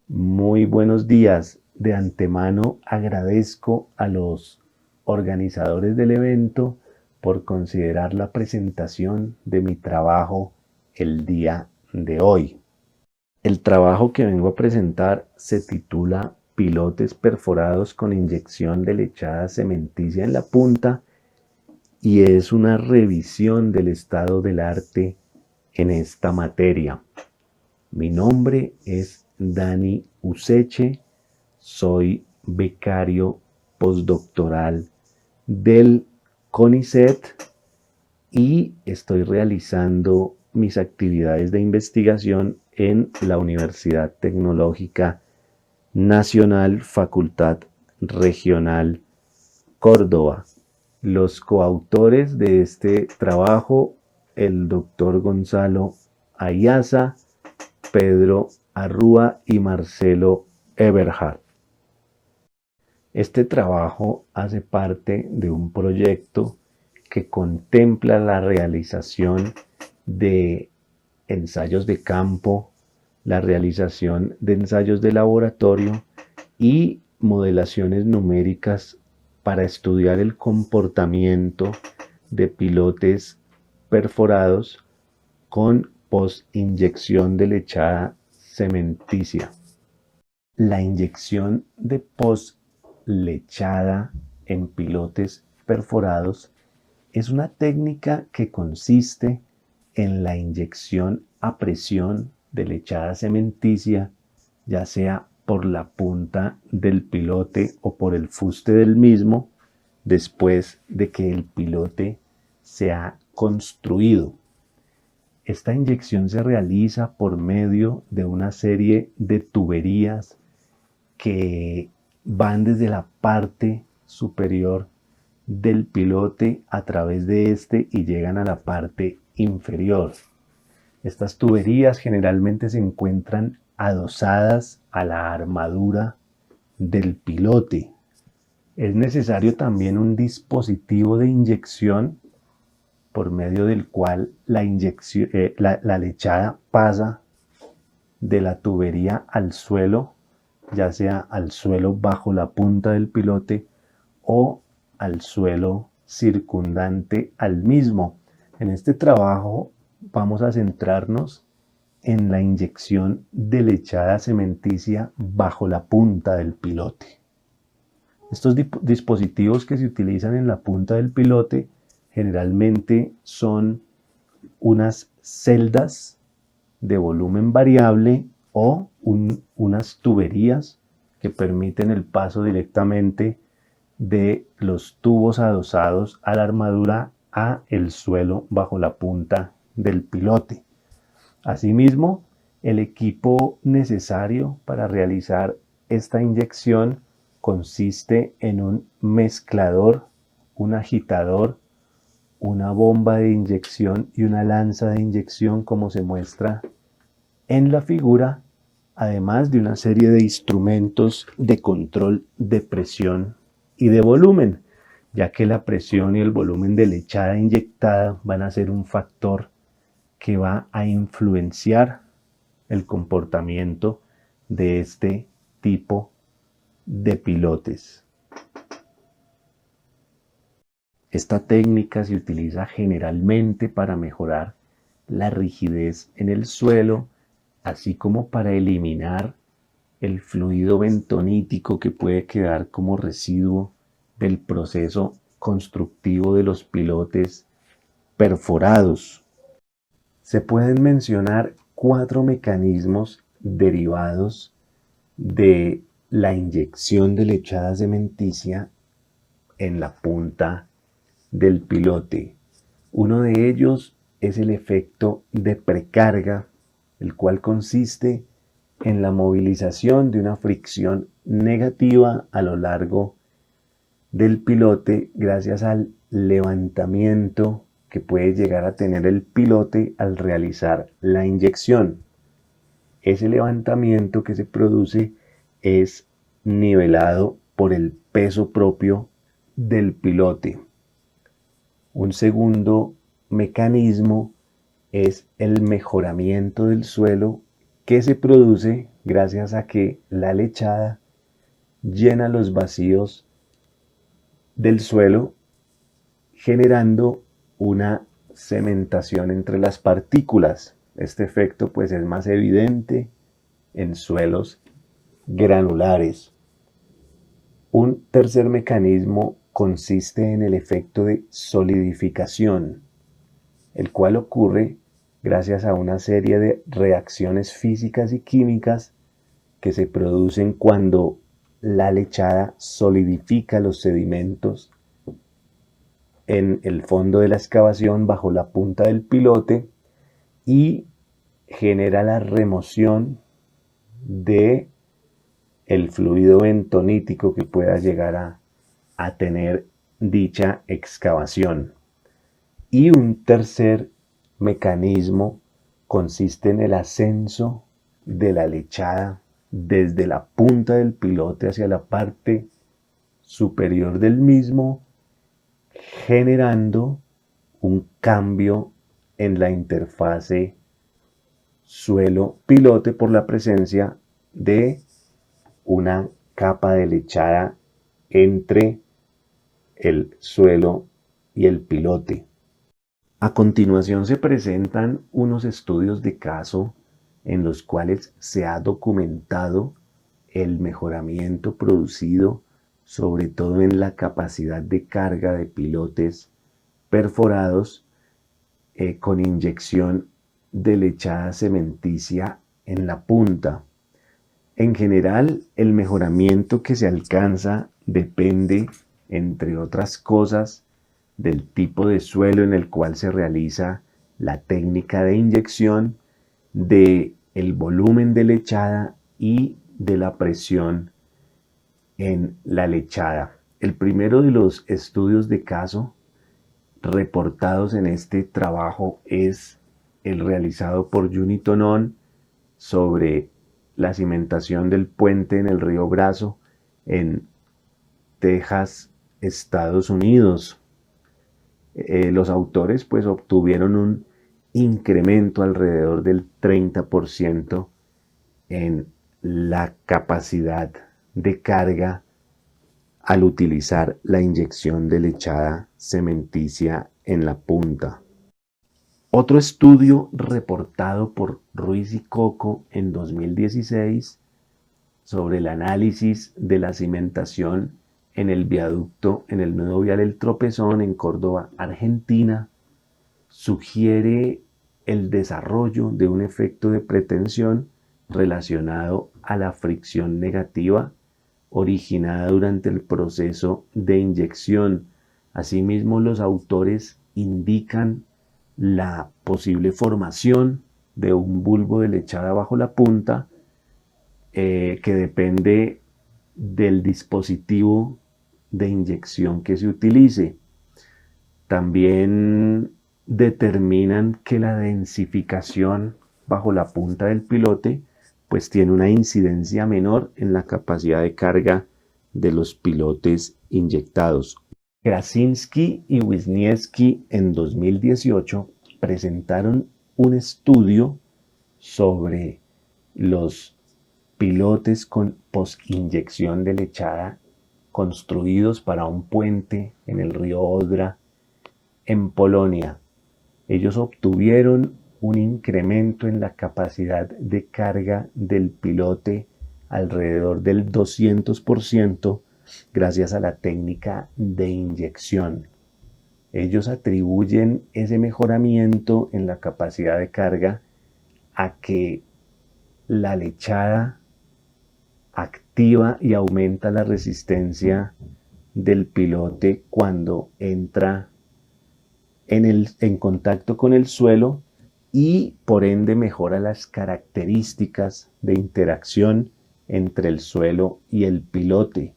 Muy buenos días. De antemano agradezco a los organizadores del evento por considerar la presentación de mi trabajo el día de hoy. El trabajo que vengo a presentar se titula Pilotes perforados con inyección de lechada cementicia en la punta y es una revisión del estado del arte en esta materia. Mi nombre es Dani Useche, soy becario postdoctoral del CONICET y estoy realizando mis actividades de investigación en la Universidad Tecnológica Nacional Facultad Regional Córdoba. Los coautores de este trabajo, el doctor Gonzalo Ayaza, Pedro Arrúa y Marcelo Eberhard. Este trabajo hace parte de un proyecto que contempla la realización de ensayos de campo, la realización de ensayos de laboratorio y modelaciones numéricas para estudiar el comportamiento de pilotes perforados con postinyección de lechada cementicia. La inyección de postlechada en pilotes perforados es una técnica que consiste en la inyección a presión de lechada cementicia, ya sea por la punta del pilote o por el fuste del mismo, después de que el pilote se ha construido. Esta inyección se realiza por medio de una serie de tuberías que van desde la parte superior del pilote a través de este y llegan a la parte inferior. Estas tuberías generalmente se encuentran adosadas a la armadura del pilote. Es necesario también un dispositivo de inyección por medio del cual la lechada pasa de la tubería al suelo, ya sea al suelo bajo la punta del pilote o al suelo circundante al mismo. En este trabajo vamos a centrarnos en la inyección de lechada cementicia bajo la punta del pilote. Estos dispositivos que se utilizan en la punta del pilote generalmente son unas celdas de volumen variable o unas tuberías que permiten el paso directamente de los tubos adosados a la armadura a el suelo bajo la punta del pilote. Asimismo, el equipo necesario para realizar esta inyección consiste en un mezclador, un agitador, una bomba de inyección y una lanza de inyección como se muestra en la figura, además de una serie de instrumentos de control de presión y de volumen, ya que la presión y el volumen de lechada inyectada van a ser un factor que va a influenciar el comportamiento de este tipo de pilotes. Esta técnica se utiliza generalmente para mejorar la rigidez en el suelo, así como para eliminar el fluido bentonítico que puede quedar como residuo del proceso constructivo de los pilotes perforados. Se pueden mencionar 4 mecanismos derivados de la inyección de lechada cementicia en la punta del pilote. Uno de ellos es el efecto de precarga, el cual consiste en la movilización de una fricción negativa a lo largo del pilote gracias al levantamiento que puede llegar a tener el pilote al realizar la inyección. Ese levantamiento que se produce es nivelado por el peso propio del pilote. Un segundo mecanismo es el mejoramiento del suelo que se produce gracias a que la lechada llena los vacíos del suelo, generando una cementación entre las partículas. Este efecto pues es más evidente en suelos granulares. Un tercer mecanismo consiste en el efecto de solidificación, el cual ocurre gracias a una serie de reacciones físicas y químicas que se producen cuando la lechada solidifica los sedimentos en el fondo de la excavación bajo la punta del pilote y genera la remoción de el fluido bentonítico que pueda llegar a tener dicha excavación. Y un tercer mecanismo consiste en el ascenso de la lechada desde la punta del pilote hacia la parte superior del mismo, generando un cambio en la interfase suelo-pilote por la presencia de una capa de lechada entre el suelo y el pilote. A continuación se presentan unos estudios de caso en los cuales se ha documentado el mejoramiento producido sobre todo en la capacidad de carga de pilotes perforados con inyección de lechada cementicia en la punta. En general, el mejoramiento que se alcanza depende, entre otras cosas, del tipo de suelo en el cual se realiza la técnica de inyección, del volumen de lechada y de la presión en la lechada. El primero de los estudios de caso reportados en este trabajo es el realizado por Junitonon sobre la cimentación del puente en el río Brazo en Texas, Estados Unidos. Los autores pues obtuvieron un incremento alrededor del 30% en la capacidad de carga al utilizar la inyección de lechada cementicia en la punta. Otro estudio reportado por Ruiz y Coco en 2016 sobre el análisis de la cimentación en el viaducto en el nudo vial El Tropezón en Córdoba, Argentina, sugiere el desarrollo de un efecto de pretensión relacionado a la fricción negativa originada durante el proceso de inyección. Asimismo, los autores indican la posible formación de un bulbo de lechada bajo la punta que depende del dispositivo de inyección que se utilice. También determinan que la densificación bajo la punta del pilote pues tiene una incidencia menor en la capacidad de carga de los pilotes inyectados. Krasinski y Wisniewski en 2018 presentaron un estudio sobre los pilotes con postinyección de lechada construidos para un puente en el río Odra en Polonia. Ellos obtuvieron un incremento en la capacidad de carga del pilote alrededor del 200% gracias a la técnica de inyección. Ellos atribuyen ese mejoramiento en la capacidad de carga a que la lechada activa y aumenta la resistencia del pilote cuando entra en contacto con el suelo y por ende mejora las características de interacción entre el suelo y el pilote.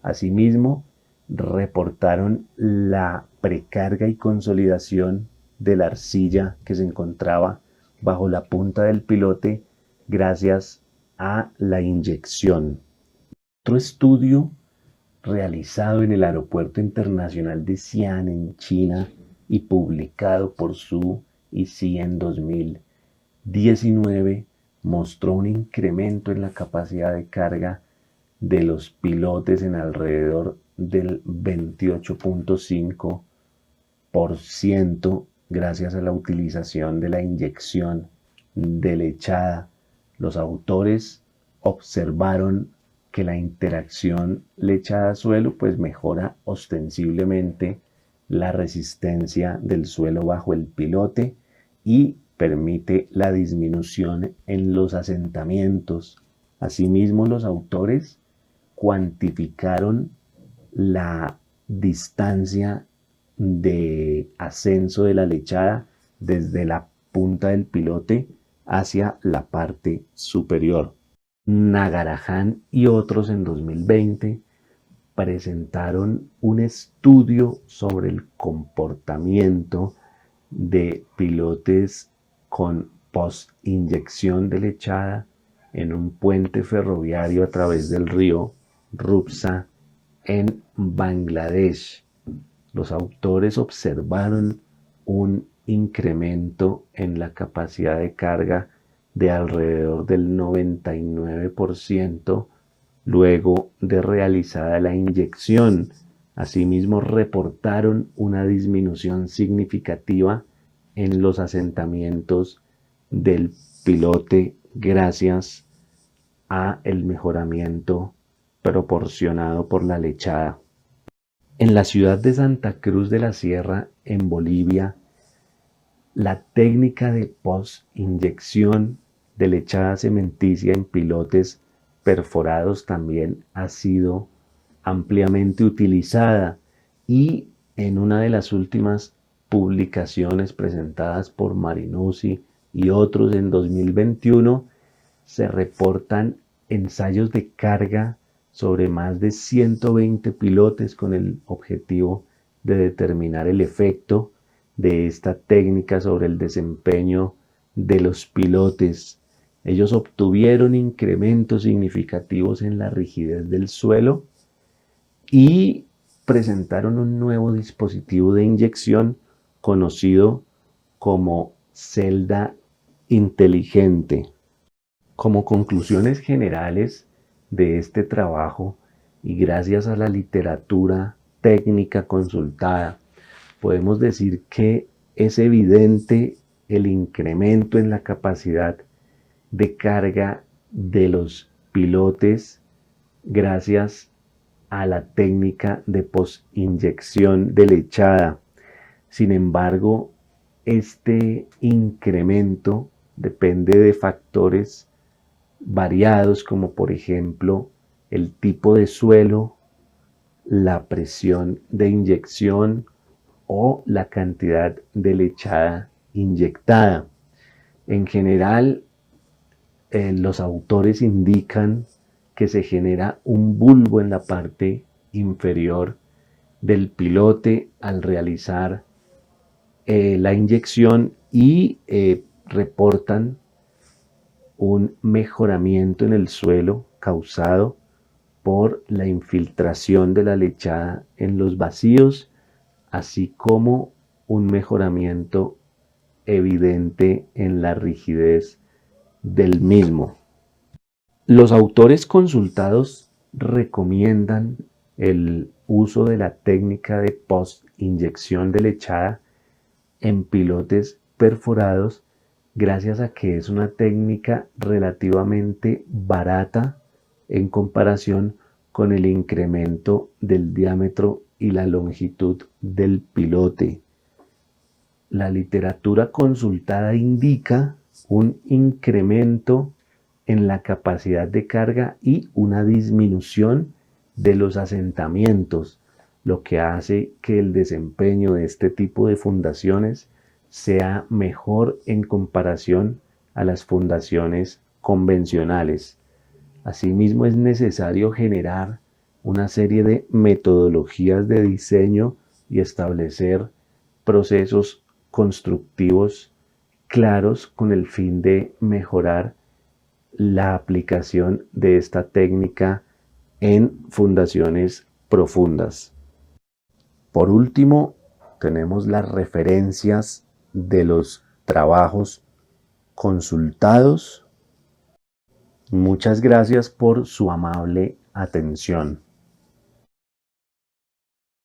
Asimismo, reportaron la precarga y consolidación de la arcilla que se encontraba bajo la punta del pilote gracias a la inyección. Otro estudio realizado en el Aeropuerto Internacional de Xi'an en China y publicado por Su y Xi en 2019 mostró un incremento en la capacidad de carga de los pilotes en alrededor del 28.5% gracias a la utilización de la inyección de lechada. Los autores observaron que la interacción lechada-suelo pues mejora ostensiblemente la resistencia del suelo bajo el pilote y permite la disminución en los asentamientos. Asimismo, los autores cuantificaron la distancia de ascenso de la lechada desde la punta del pilote hacia la parte superior. Nagarajan y otros en 2020 presentaron un estudio sobre el comportamiento de pilotes con post-inyección de lechada en un puente ferroviario a través del río Rupsa en Bangladesh. Los autores observaron un incremento en la capacidad de carga de alrededor del 99% luego de realizada la inyección. Asimismo, reportaron una disminución significativa en los asentamientos del pilote gracias a el mejoramiento proporcionado por la lechada. En la ciudad de Santa Cruz de la Sierra, en Bolivia, la técnica de post-inyección de lechada cementicia en pilotes perforados también ha sido ampliamente utilizada y en una de las últimas publicaciones presentadas por Marinuzzi y otros en 2021 se reportan ensayos de carga sobre más de 120 pilotes con el objetivo de determinar el efecto de esta técnica sobre el desempeño de los pilotes. Ellos obtuvieron incrementos significativos en la rigidez del suelo y presentaron un nuevo dispositivo de inyección conocido como celda inteligente. Como conclusiones generales de este trabajo y gracias a la literatura técnica consultada, podemos decir que es evidente el incremento en la capacidad de carga de los pilotes gracias a la técnica de postinyección de lechada. Sin embargo, este incremento depende de factores variados como por ejemplo el tipo de suelo, la presión de inyección o la cantidad de lechada inyectada. En general, los autores indican que se genera un bulbo en la parte inferior del pilote al realizar la inyección y reportan un mejoramiento en el suelo causado por la infiltración de la lechada en los vacíos, así como un mejoramiento evidente en la rigidez del mismo. Los autores consultados recomiendan el uso de la técnica de postinyección de lechada en pilotes perforados gracias a que es una técnica relativamente barata en comparación con el incremento del diámetro y la longitud del pilote. La literatura consultada indica un incremento en la capacidad de carga y una disminución de los asentamientos, lo que hace que el desempeño de este tipo de fundaciones sea mejor en comparación a las fundaciones convencionales. Asimismo, es necesario generar una serie de metodologías de diseño y establecer procesos constructivos claros con el fin de mejorar la aplicación de esta técnica en fundaciones profundas. Por último, tenemos las referencias de los trabajos consultados Muchas gracias por su amable atención.